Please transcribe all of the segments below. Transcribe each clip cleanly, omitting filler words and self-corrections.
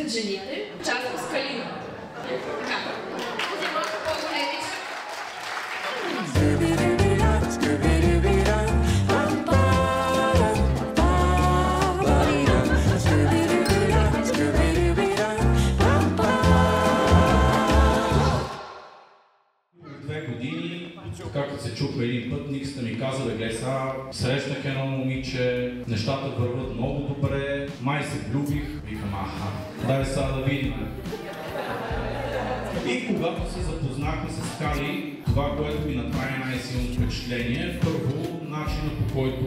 Жените, частно с Калина. Така. Малко по-големи. Две години, както се чуха един път, Никста ми каза, да гледай сега, срещнах едно момиче, нещата върват много добре, май се влюбих, викам, дай сега да видим. И когато се запознахме с Кали, това, което ми направи най-силно впечатление, първо, начинът, по който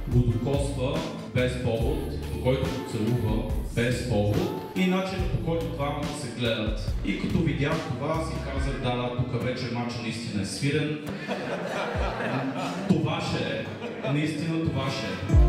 го докосва без повод, по който го целува без повод и начинът, по който двамата се гледат. И като видях това, си казах, да, тук вече мачът наистина е свирен. Това ще е. Наистина това ще е.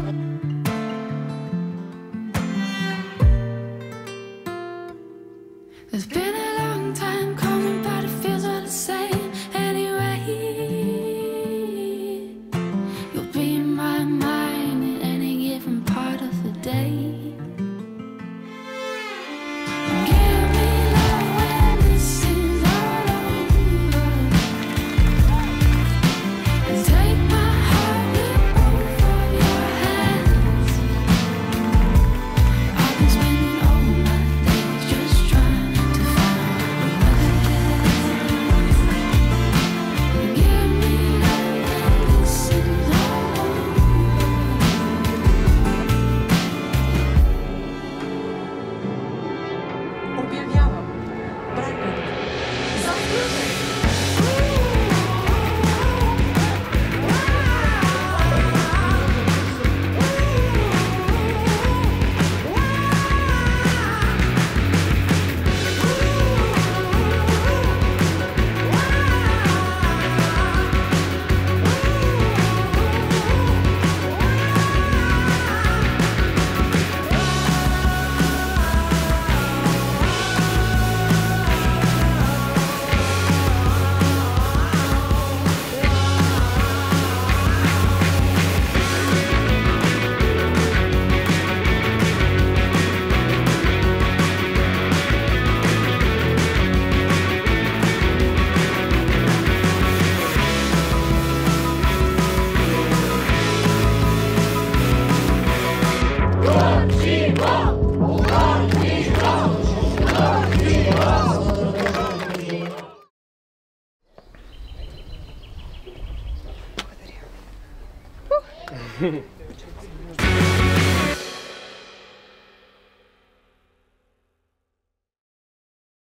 Благодаря.